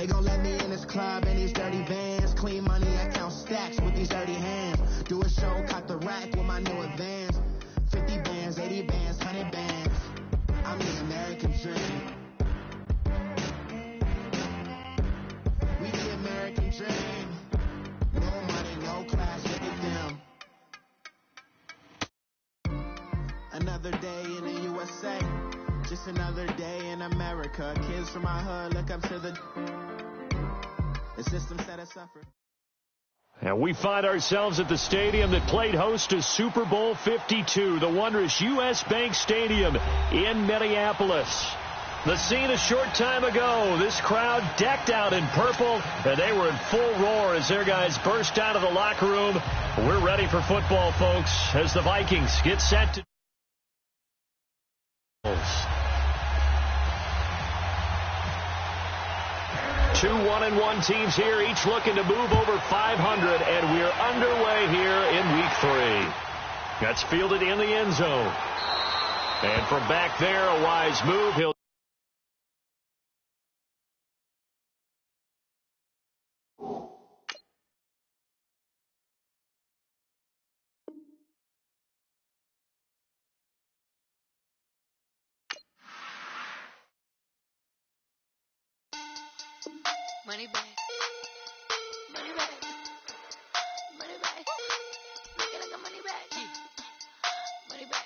They gon' let me in this club in these dirty vans. Clean money, I count stacks with these dirty hands. Do a show, caught the rack with my new advance. 50 bands, 80 bands, 100 bands. I'm the American dream. We the American dream. No money, no class, look at them. Another day in the USA. Just another day in America. Kids from my hood look up to the system set us up for. And we find ourselves at the stadium that played host to Super Bowl 52, the wondrous U.S. Bank Stadium in Minneapolis. The scene a short time ago, this crowd decked out in purple, and they were in full roar as their guys burst out of the locker room. We're ready for football, folks, as the Vikings get set to... 2 1-1 teams here, each looking to move over 500, and we're underway here in week 3. That's fielded in the end zone. And from back there, a wise move. He'll money back. Money back. Money back. Make it like a money back. Money back.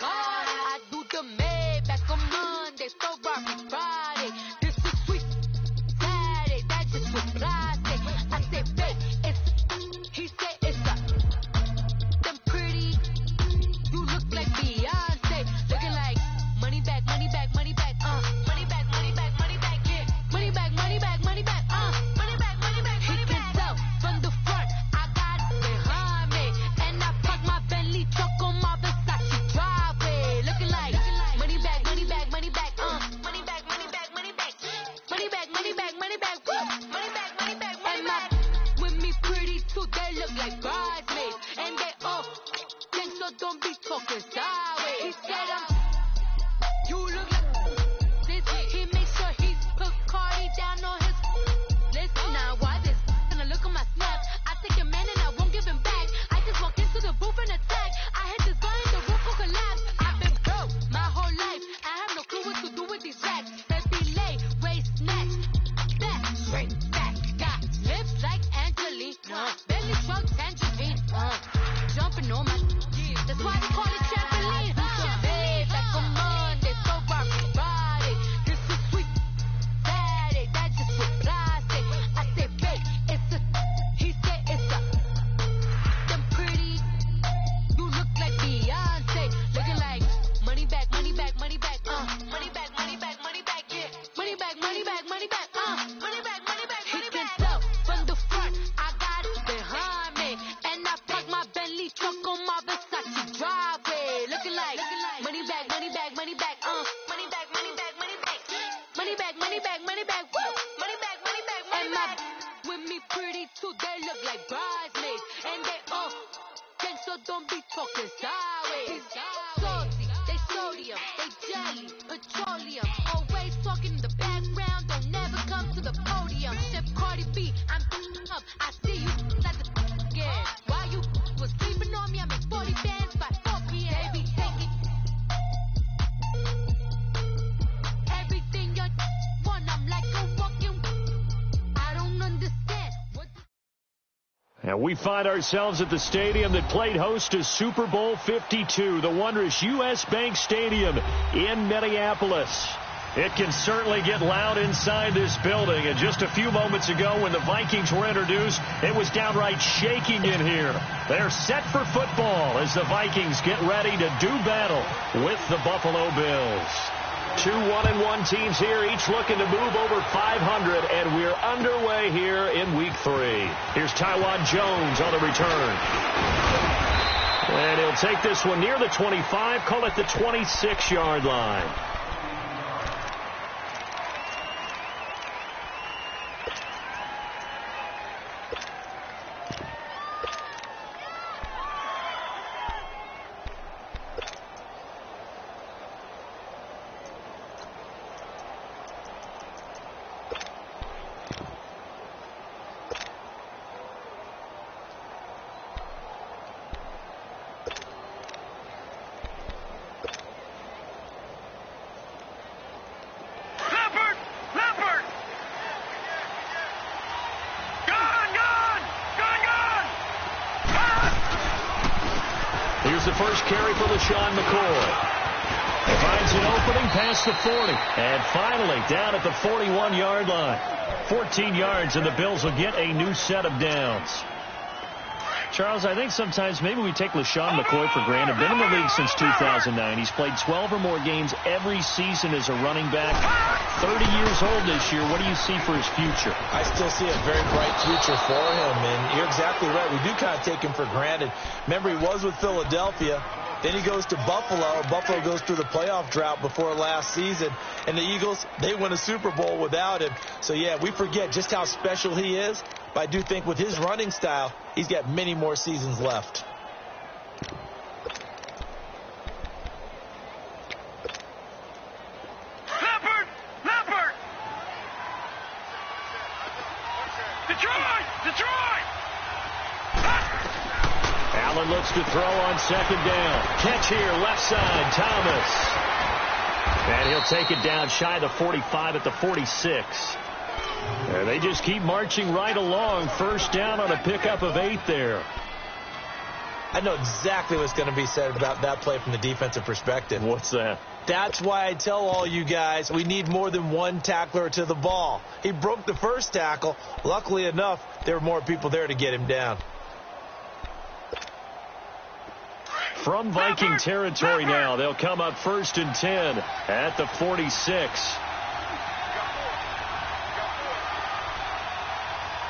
God, I do the Maybach on Monday, so Rocky Friday. This is sweet Saturday, that just was Friday. I said, babe, it's, he said it's a, them pretty, you look like Beyonce, looking like money back, money back, money back. Money back, money back, money back, yeah. Money back, money back, money back, money back, money back, money back. He can tell from the front, I got it behind me. And I park my Bentley truck on my Versace driveway. Looking like money back, money back, money back, money back, money back, money back. Money back, money back, money back, money back, money back, money back. With me pretty too, they look like bridesmaids. And they all think so, don't be talking sideways. He said you look like this. He makes sure he put Cardi down on his list. Now why this? And I look at my snap. I take a man and I won't give him back. I just walk into the booth and attack. I hit this guy in the roof will collapse. I've been broke my whole life. I have no clue what to do with these racks. Baby lay, waist snatch, back, straight back. Got lips like Angelina, belly truck tangerine, jumping on my. That's why they call it trampoline. Babe, back on Monday, so Rocky Friday. This is sweet Saturday, that just was Friday. I said, babe, it's a, he said it's a, them pretty, you look like Beyonce, looking like money back, money back, money back, money back, money back, money back, yeah. Money back, money back, money back, money back, money back, money back. He can tell from the front, I got it behind me, and I park my Bentley truck on my Versace driveway. Looking like money back, money back, money back, money back, money back, money back, money back, money back, money back, money back, money back, money back. With me pretty too, they look like bridesmaids, and they all think so, don't be talking sideways. Salty, they sodium, they jelly, petroleum, always talking in the background, don't never come to the podium. Chef Cardi B, I'm up, I see you like the yeah. Why you was sleeping on me? I make 40 bands by 4 p.m. They be taking everything you want. I'm like a walking. I don't understand what. And we find ourselves at the stadium that played host to Super Bowl 52, the wondrous U.S. Bank Stadium in Minneapolis. It can certainly get loud inside this building. And just a few moments ago when the Vikings were introduced, it was downright shaking in here. They're set for football as the Vikings get ready to do battle with the Buffalo Bills. 2 1-1 teams here, each looking to move over 500, and we're underway here in week 3. Here's Taiwan Jones on the return. And he'll take this one near the 25, call it the 26-yard line. for LaShawn McCoy. Finds an opening past the 40. And finally, down at the 41-yard line. 14 yards, and the Bills will get a new set of downs. Charles, I think sometimes maybe we take LaShawn McCoy for granted. Been in the league since 2009. He's played 12 or more games every season as a running back. 30 years old this year. What do you see for his future? I still see a very bright future for him, and you're exactly right. We do kind of take him for granted. Remember, he was with Philadelphia. Then he goes to Buffalo. Buffalo goes through the playoff drought before last season. And the Eagles, they win a Super Bowl without him. So, yeah, we forget just how special he is. But I do think with his running style, he's got many more seasons left. Leopard! Leopard! Detroit! Detroit! Allen looks to throw on second down. Catch here, left side, Thomas. And he'll take it down shy of the 45 at the 46. And they just keep marching right along. First down on a pickup of 8 there. I know exactly what's going to be said about that play from the defensive perspective. What's that? That's why I tell all you guys we need more than one tackler to the ball. He broke the first tackle. Luckily enough, there were more people there to get him down. From Viking territory now, they'll come up 1st and 10 at the 46.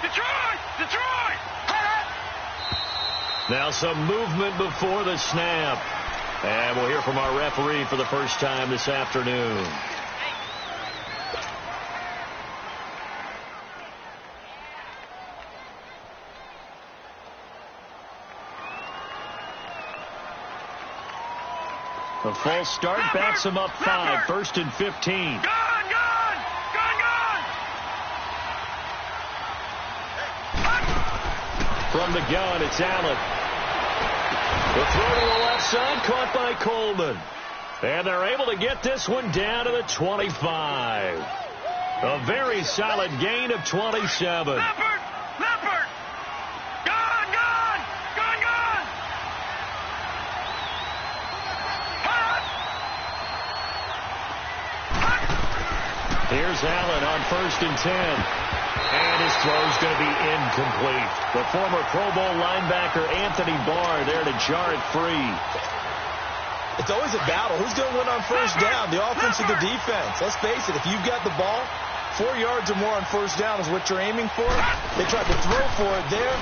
Detroit! Detroit! Now some movement before the snap. And we'll hear from our referee for the first time this afternoon. The false start backs him up 5, 1st and 15. Gone! Gone! Gone! Gone! From the gun, it's Allen. The throw to the left side, caught by Coleman. And they're able to get this one down to the 25. A very solid gain of 27. Leopard! Leopard! Gone! Gone! Gone! Gone! Here's Allen on 1st and 10. And his throw's going to be incomplete. The former Pro Bowl linebacker Anthony Barr there to jar it free. It's always a battle. Who's going to win on first down, the offense or the defense? Let's face it, if you've got the ball, 4 yards or more on first down is what you're aiming for. They tried to throw for it there.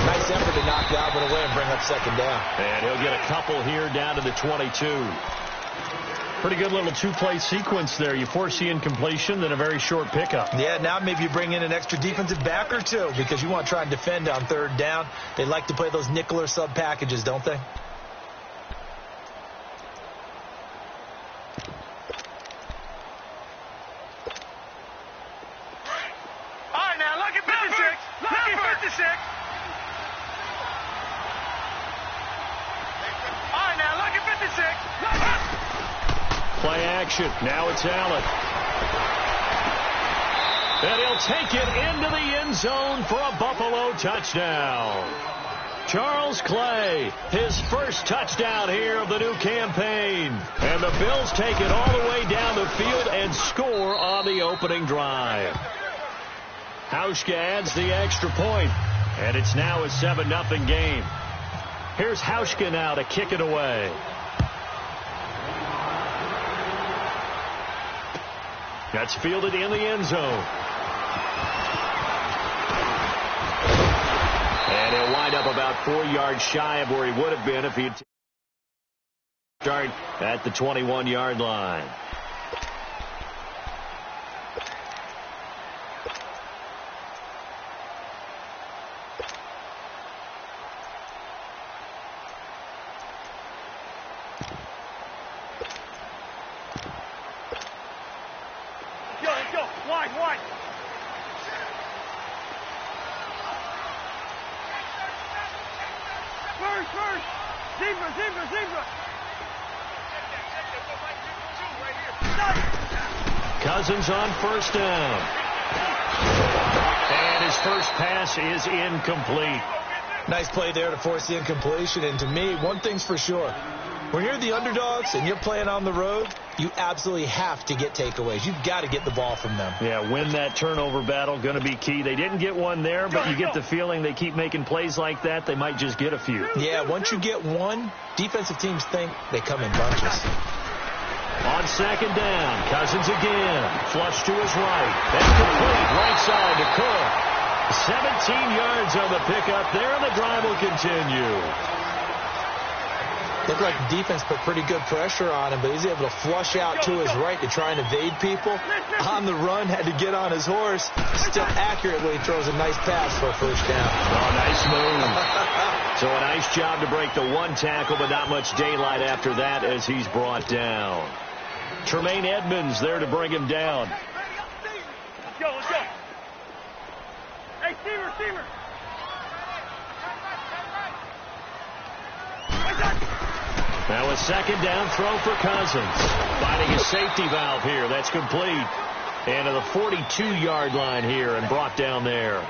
Nice effort to knock Albert away and bring up second down. And he'll get a couple here down to the 22. Pretty good little two-play sequence there. You force the incompletion, then a very short pickup. Yeah, now maybe you bring in an extra defensive back or two because you want to try and defend on third down. They like to play those nickel or sub packages, don't they? All right, now, look at 56. Look at 56. All right, now, look at 56. Look at Play action. Now it's Allen. And he'll take it into the end zone for a Buffalo touchdown. Charles Clay, his first touchdown here of the new campaign. And the Bills take it all the way down the field and score on the opening drive. Hauschka adds the extra point, and it's now a 7-0 game. Here's Hauschka now to kick it away. That's fielded in the end zone. And he'll wind up about 4 yards shy of where he would have been if he'd start at the 21-yard line. Wide. First. Zebra. Cousins on first down. And his first pass is incomplete. Nice play there to force the incompletion. And to me, one thing's for sure. When you're the underdogs and you're playing on the road, you absolutely have to get takeaways. You've got to get the ball from them. Yeah, win that turnover battle, going to be key. They didn't get one there, but you get the feeling they keep making plays like that, they might just get a few. Yeah, once you get one, defensive teams think they come in bunches. On second down, Cousins again. Flush to his right. That's complete. Right side to Cook. 17 yards on the pickup there, and the drive will continue. Looked like the defense put pretty good pressure on him, but he's able to flush out to his right to try and evade people. On the run, had to get on his horse. Still accurately throws a nice pass for a first down. Oh, nice move. So a nice job to break the one tackle, but not much daylight after that as he's brought down. Tremaine Edmonds there to bring him down. Let's go, let's go. Hey, receiver. Now a second down throw for Cousins. Finding a safety valve here. That's complete. And to the 42-yard line here and brought down there.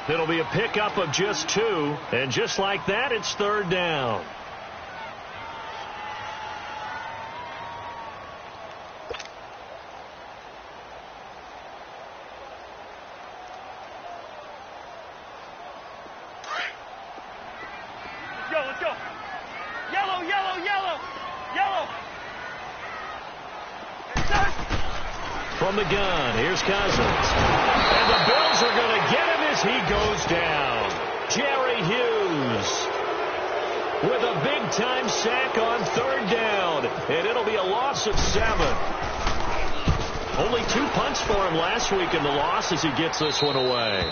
It'll be a pickup of just 2. And just like that, it's third down. Let's go. Yellow. From the gun, here's Cousins. And the Bills are going to get him as he goes down. Jerry Hughes with a big-time sack on third down. And it'll be a loss of 7. Only 2 punts for him last week in the loss as he gets this one away.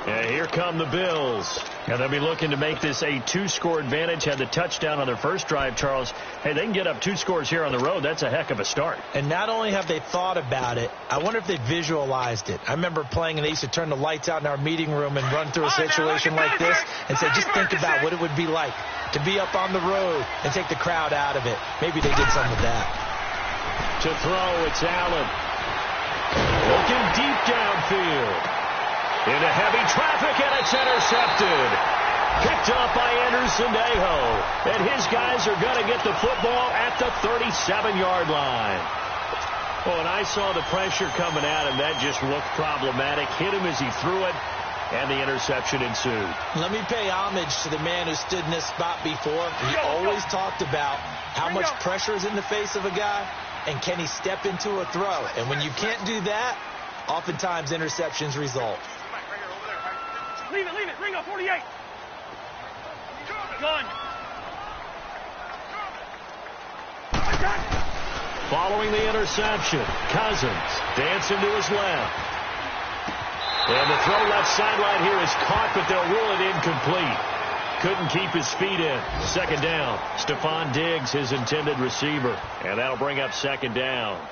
And here come the Bills. And they'll be looking to make this a 2-score advantage. Had the touchdown on their first drive, Charles. Hey, they can get up 2 scores here on the road. That's a heck of a start. And not only have they thought about it, I wonder if they visualized it. I remember playing and they used to turn the lights out in our meeting room and run through a situation like this and say, just think about what it would be like to be up on the road and take the crowd out of it. Maybe they did some of that. To throw, it's Allen. Looking deep downfield. Into heavy traffic, and it's intercepted. Picked up by Anderson Aho. And his guys are going to get the football at the 37-yard line. Oh, and I saw the pressure coming at him. That just looked problematic. Hit him as he threw it, and the interception ensued. Let me pay homage to the man who stood in this spot before. He always talked about how much pressure is in the face of a guy, and can he step into a throw. And when you can't do that, oftentimes interceptions result. Leave it. Ringo, 48. Gun. Following the interception, Cousins dancing to his left. And the throw left sideline here is caught, but they'll rule it incomplete. Couldn't keep his feet in. Second down. Stephon Diggs, his intended receiver. And that'll bring up second down.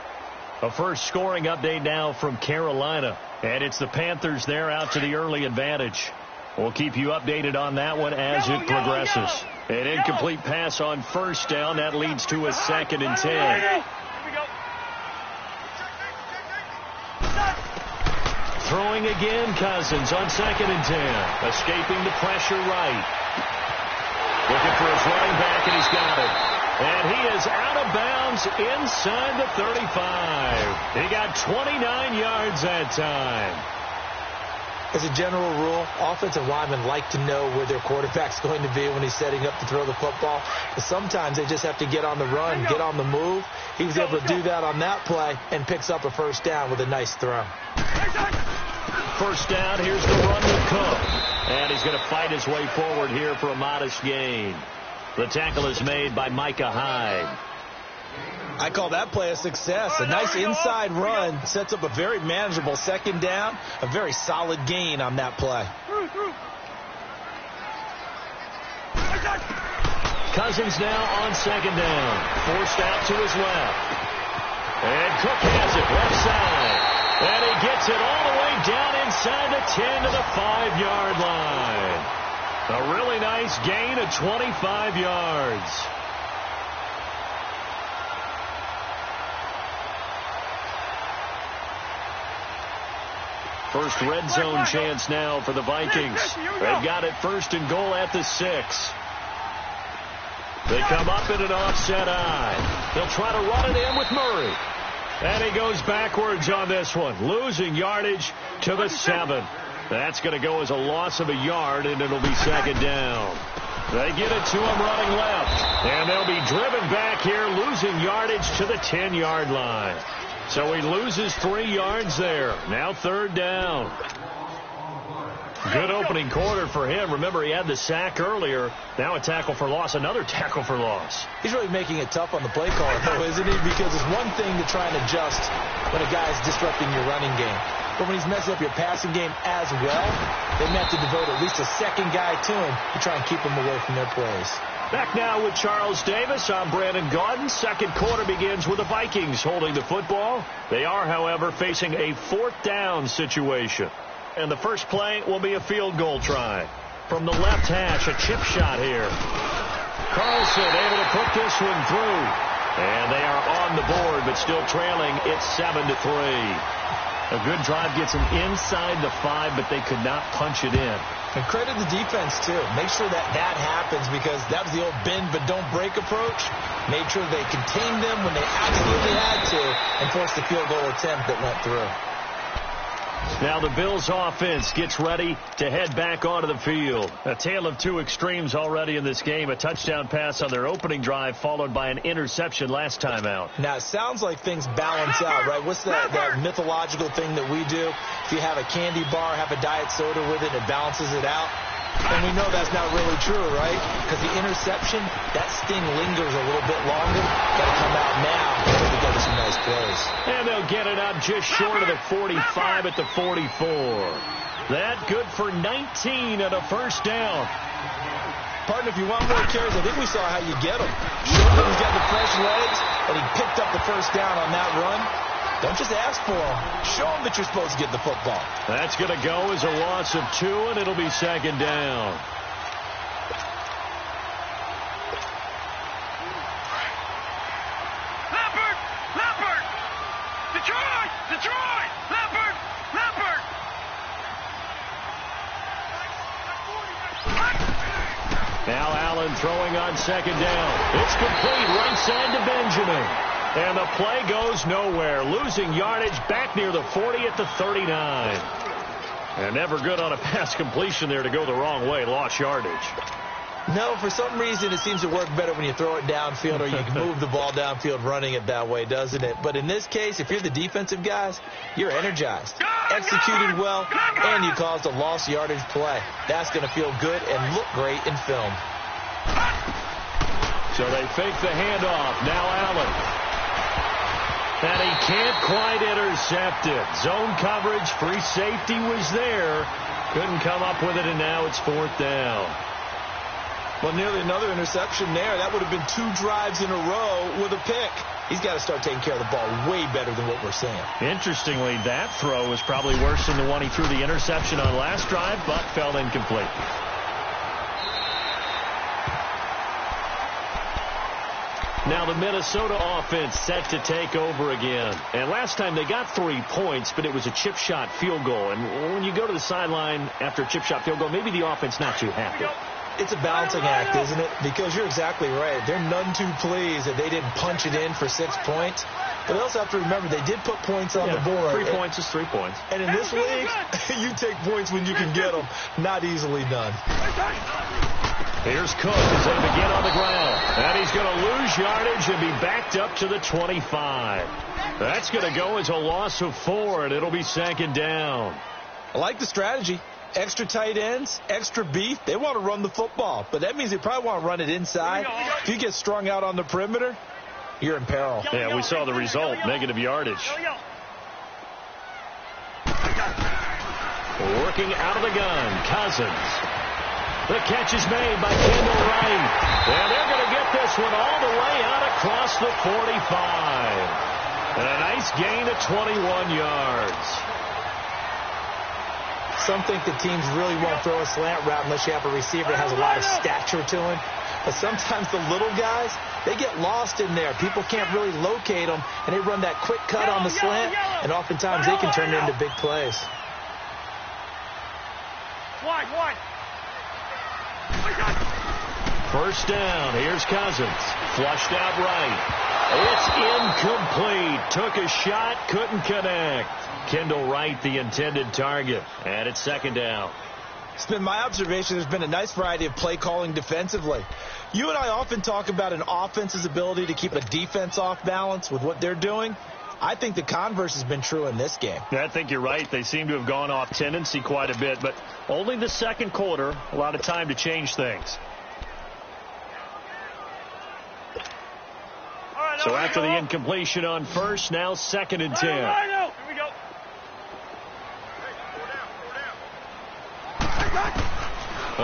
A first scoring update now from Carolina. And it's the Panthers there out to the early advantage. We'll keep you updated on that one as it progresses. An incomplete pass on first down. That leads to a 2nd and 10. Here we go. Throwing again, Cousins on 2nd and 10. Escaping the pressure right. Looking for his running back, and he's got it. And he is out of bounds inside the 35. He got 29 yards that time. As a general rule, offensive linemen like to know where their quarterback's going to be when he's setting up to throw the football. But sometimes they just have to get on the run, get on the move. He was able to do that on that play and picks up a first down with a nice throw. First down, here's the run with Cook. And he's going to fight his way forward here for a modest gain. The tackle is made by Micah Hyde. I call that play a success. A nice inside run sets up a very manageable second down. A very solid gain on that play. Cousins now on second down. Forced out to his left. And Cook has it left side. And he gets it all the way down inside the 10 to the 5-yard line. A really nice gain of 25 yards. First red zone chance now for the Vikings. They've got it 1st and goal at the 6. They come up in an offset eye. They'll try to run it in with Murray. And he goes backwards on this one, losing yardage to the 7. That's going to go as a loss of a yard, and it'll be second down. They get it to him running left, and they'll be driven back here, losing yardage to the 10-yard line. So he loses 3 yards there. Now third down. Good opening quarter for him. Remember, he had the sack earlier. Now a tackle for loss, another tackle for loss. He's really making it tough on the play caller, though, isn't he? Because it's one thing to try and adjust when a guy is disrupting your running game. But when he's messing up your passing game as well, they have to devote at least a second guy to him to try and keep him away from their plays. Back now with Charles Davis. I'm Brandon Gaudin. Second quarter begins with the Vikings holding the football. They are, however, facing a 4th down situation. And the first play will be a field goal try. From the left hash, a chip shot here. Carlson able to put this one through. And they are on the board, but still trailing. It's 7-3. A good drive gets them inside the 5, but they could not punch it in. And credit the defense, too. Make sure that happens, because that was the old bend but don't break approach. Made sure they contained them when they absolutely had to and forced the field goal attempt that went through. Now the Bills offense gets ready to head back onto the field. A tale of 2 extremes already in this game. A touchdown pass on their opening drive followed by an interception last time out. Now it sounds like things balance out, right? What's that mythological thing that we do? If you have a candy bar, have a diet soda with it, it balances it out. And we know that's not really true, right? Because the interception, that sting lingers a little bit longer. Got to come out now to get some nice plays. And they'll get it up just short of the 45 at the 44. That good for 19 and a first down. Partner, if you want more carries, I think we saw how you get them. Shorten's got the fresh legs, and he picked up the first down on that run. Don't just ask for them. Show them that you're supposed to get the football. That's going to go as a loss of 2, and it'll be second down. Leopard! Leopard! Detroit! Detroit! Leopard! Leopard! Now Allen throwing on second down. It's complete right side to Benjamin. And the play goes nowhere. Losing yardage back near the 40 at the 39. And never good on a pass completion there to go the wrong way. Lost yardage. No, for some reason it seems to work better when you throw it downfield or you can move the ball downfield running it that way, doesn't it? But in this case, if you're the defensive guys, you're energized, executed well, and you caused a lost yardage play. That's going to feel good and look great in film. So they fake the handoff. Now Allen. And he can't quite intercept it. Zone coverage, free safety was there. Couldn't come up with it, and now it's 4th down. Well, nearly another interception there. That would have been 2 drives in a row with a pick. He's got to start taking care of the ball way better than what we're seeing. Interestingly, that throw was probably worse than the one he threw the interception on last drive, but fell incomplete. Now the Minnesota offense set to take over again. And last time they got 3 points, but it was a chip shot field goal. And when you go to the sideline after a chip shot field goal, maybe the offense not too happy. It's a balancing act, isn't it? Because you're exactly right. They're none too pleased that they didn't punch it in for 6 points. But they also have to remember they did put points on the board. 3 points is 3 points. And in this league, you take points when you can get them. Not easily done. Here's Cook as they begin on the ground. And he's going to lose yardage and be backed up to the 25. That's going to go as a loss of 4, and it'll be second down. I like the strategy. Extra tight ends, extra beef. They want to run the football, but that means they probably want to run it inside. If you get strung out on the perimeter, you're in peril. Yeah, we saw the result, negative yardage. Working out of the gun, Cousins. The catch is made by Kendall Wright. And they're going to get this one all the way out across the 45. And a nice gain of 21 yards. Some think the teams really won't throw a slant route unless you have a receiver that has a lot of stature to him. But sometimes the little guys, they get lost in there. People can't really locate them, and they run that quick cut on the slant, and oftentimes they can turn it into big plays. Wide. First down. Here's Cousins. Flushed out right. It's incomplete. Took a shot. Couldn't connect. Kendall Wright, the intended target. And it's second down. It's been my observation there's been a nice variety of play calling defensively. You and I often talk about an offense's ability to keep a defense off balance with what they're doing. I think the converse has been true in this game. Yeah, I think you're right. They seem to have gone off tendency quite a bit, but only the second quarter, a lot of time to change things. So after the incompletion on first, now second and 10. Here we go.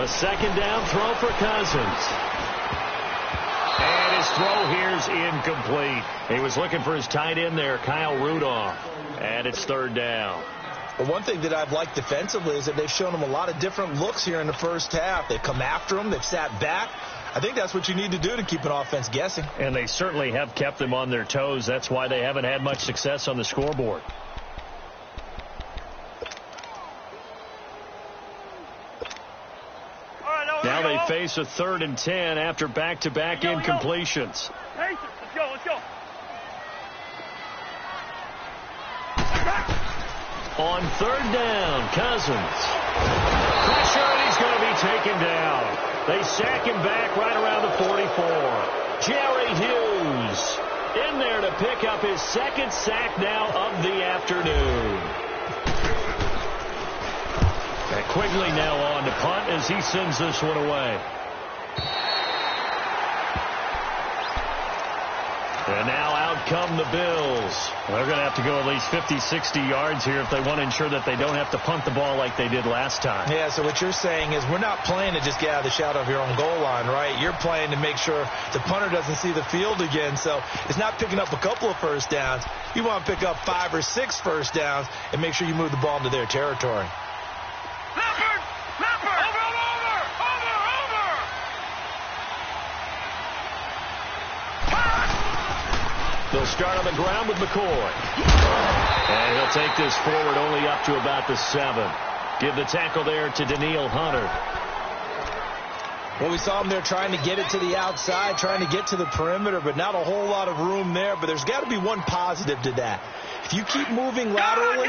A second down throw for Cousins. And his throw here's incomplete. He was looking for his tight end there, Kyle Rudolph. And it's third down. Well, one thing that I've liked defensively is that they've shown him a lot of different looks here in the first half. They've come after him. They've sat back. I think that's what you need to do to keep an offense guessing. And they certainly have kept them on their toes. That's why they haven't had much success on the scoreboard. Now they face a 3rd and 10 after back-to-back incompletions. Let's go. On third down, Cousins. Pressure, and he's going to be taken down. They sack him back right around the 44. Jerry Hughes in there to pick up his second sack now of the afternoon. And Quigley now on to punt as he sends this one away. And now out come the Bills. They're going to have to go at least 50, 60 yards here if they want to ensure that they don't have to punt the ball like they did last time. Yeah, so what you're saying is we're not playing to just get out of the shadow of your own goal line, right? You're playing to make sure the punter doesn't see the field again. So it's not picking up a couple of first downs. You want to pick up 5 or 6 first downs and make sure you move the ball into their territory. Leopard! They'll start on the ground with McCoy. And he'll take this forward only up to about the 7. Give the tackle there to Daniil Hunter. Well, we saw him there trying to get it to the outside, trying to get to the perimeter, but not a whole lot of room there. But there's got to be one positive to that. If you keep moving laterally,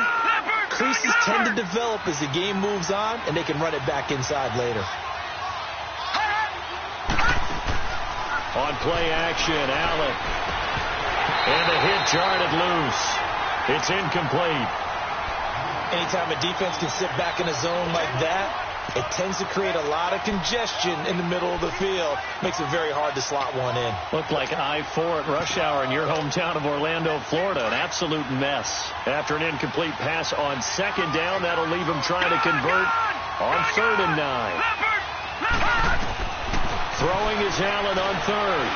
creases tend to develop as the game moves on, and they can run it back inside later. On play action, Allen. And the hit jarred loose. It's incomplete. Anytime a defense can sit back in a zone like that, it tends to create a lot of congestion in the middle of the field. Makes it very hard to slot one in. Looked like I-4 at rush hour in your hometown of Orlando, Florida. An absolute mess. After an incomplete pass on second down, that'll leave him trying to convert on 3rd and 9. Throwing is Allen on 3rd.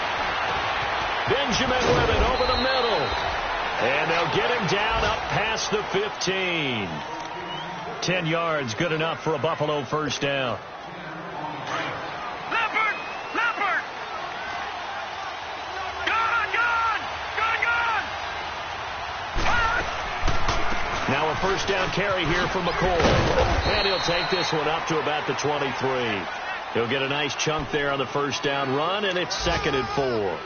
Benjamin with it over the middle. And they'll get him down up past the 15. 10 yards, good enough for a Buffalo first down. Leopard! Gone! Now a first down carry here for McCoy. And he'll take this one up to about the 23. He'll get a nice chunk there on the first down run, and it's 2nd and 4.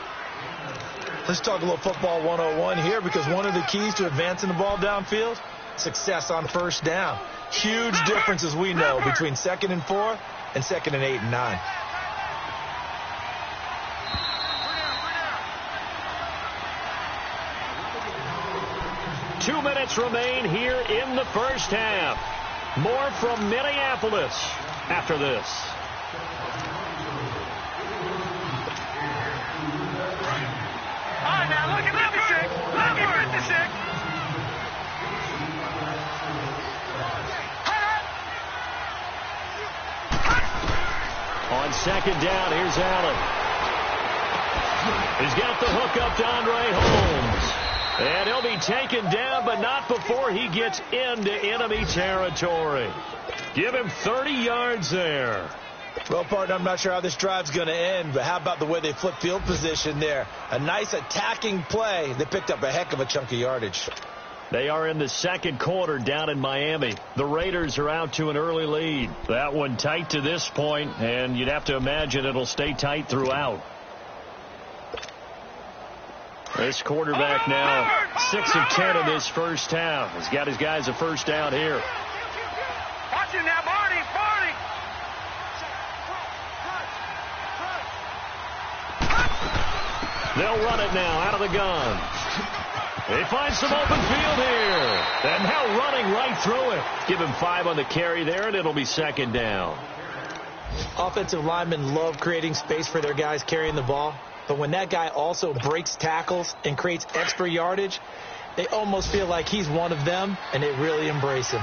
Let's talk a little football 101 here, because one of the keys to advancing the ball downfield, success on first down. Huge difference, as we know, between 2nd and 4 and 2nd and 8 and 9. Two minutes remain here in the first half. More from Minneapolis after this. All right, now look at 56. Look at 56. On second down, here's Allen. He's got the hook up to Andre Holmes. And he'll be taken down, but not before he gets into enemy territory. Give him 30 yards there. Well, partner, I'm not sure how this drive's going to end, but how about the way they flip field position there? A nice attacking play. They picked up a heck of a chunk of yardage. They are in the second quarter down in Miami. The Raiders are out to an early lead. That one tight to this point, and you'd have to imagine it'll stay tight throughout. This quarterback now 6 of 10 in this first half. He's got his guys a first down here. Watch it now, Barney. They'll run it now out of the gun. They find some open field here. And now running right through it. Give him 5 on the carry there, and it'll be second down. Offensive linemen love creating space for their guys carrying the ball. But when that guy also breaks tackles and creates extra yardage, they almost feel like he's one of them, and they really embrace him.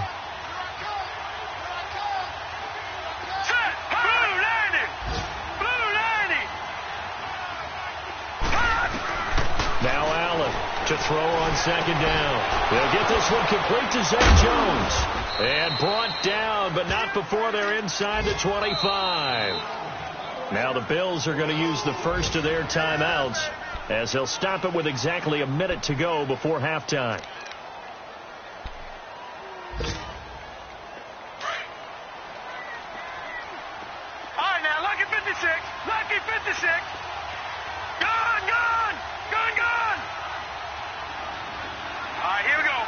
Now Allen to throw on second down. They'll get this one complete to Zay Jones. And brought down, but not before they're inside the 25. Now the Bills are going to use the first of their timeouts as they'll stop it with exactly a minute to go before halftime. All right, now, lucky 56. Lucky 56. Gone. All right, here we go.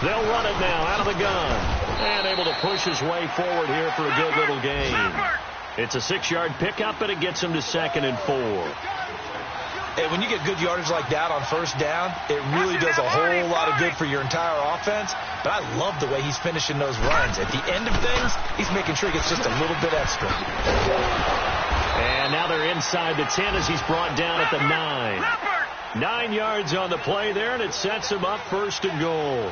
They'll run it now out of the gun. And able to push his way forward here for a good little gain. It's a 6-yard pickup, and it gets him to 2nd and 4. And when you get good yardage like that on first down, it really does a whole lot of good for your entire offense. But I love the way he's finishing those runs. At the end of things, he's making sure he gets just a little bit extra. And now they're inside the 10 as he's brought down at the 9. 9 yards on the play there, and it sets him up 1st and goal.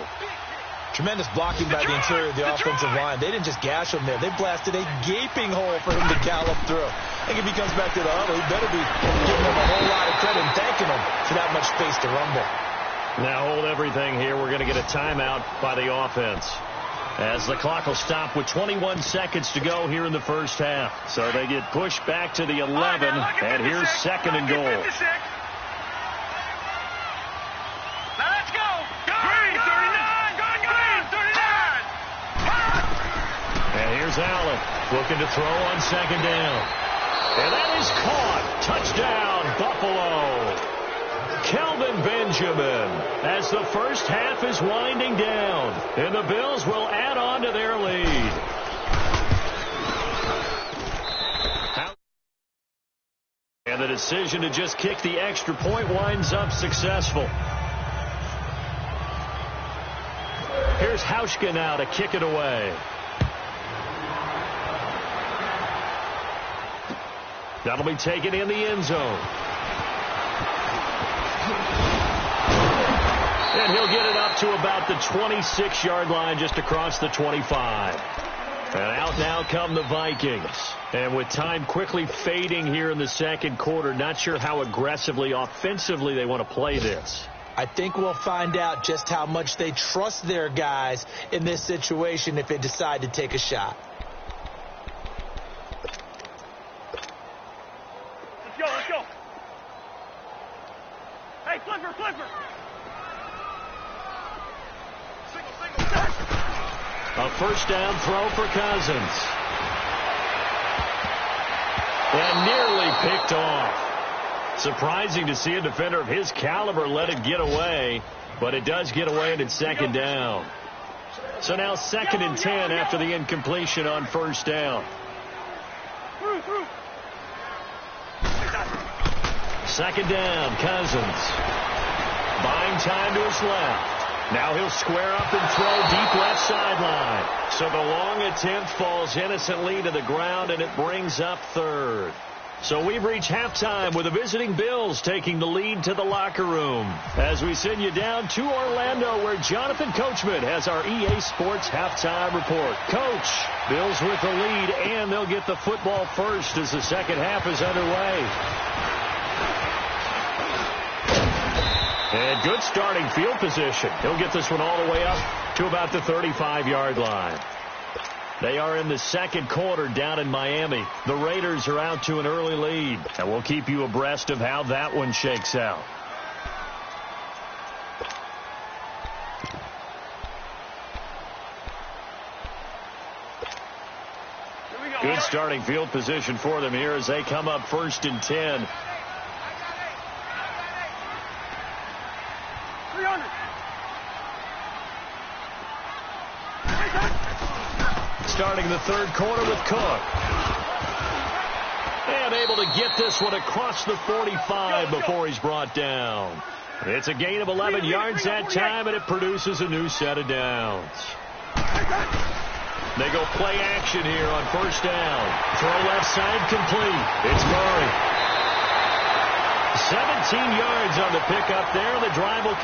Tremendous blocking by the interior of the offensive line. They didn't just gash him there. They blasted a gaping hole for him to gallop through. I think if he comes back to the huddle, he better be giving him a whole lot of credit and thanking him for that much space to rumble. Now hold everything here. We're going to get a timeout by the offense, as the clock will stop with 21 seconds to go here in the first half. So they get pushed back to the 11, and here's 2nd and goal. Now let's go. Green 39. And here's Allen looking to throw on second down. And that is caught. Touchdown, Buffalo. Kelvin Benjamin, as the first half is winding down. And the Bills will add on to their lead. And the decision to just kick the extra point winds up successful. Here's Hauschka now to kick it away. That'll be taken in the end zone. And he'll get it up to about the 26-yard line, just across the 25. And out now come the Vikings. And with time quickly fading here in the second quarter, not sure how aggressively, offensively they want to play this. I think we'll find out just how much they trust their guys in this situation if they decide to take a shot. Let's go. Hey, flipper. A first down throw for Cousins. And nearly picked off. Surprising to see a defender of his caliber let it get away, but it does get away, and it's 2nd down. So now 2nd and 10 after the incompletion on first down. Through. 2nd down, Cousins. Buying time to his left. Now he'll square up and throw deep left sideline. So the long attempt falls innocently to the ground, and it brings up 3rd. So we've reached halftime with the visiting Bills taking the lead to the locker room, as we send you down to Orlando, where Jonathan Coachman has our EA Sports halftime report. Coach, Bills with the lead, and they'll get the football first as the second half is underway. And good starting field position. He'll get this one all the way up to about the 35-yard line. They are in the second quarter down in Miami. The Raiders are out to an early lead, and we'll keep you abreast of how that one shakes out. Good starting field position for them here as they come up 1st and 10. Starting the third quarter with Cook. And able to get this one across the 45 before he's brought down. It's a gain of 11 yards that time, and it produces a new set of downs. They go play action here on 1st down. Throw left side complete. It's Murray. 17 yards on the pickup there. The drive will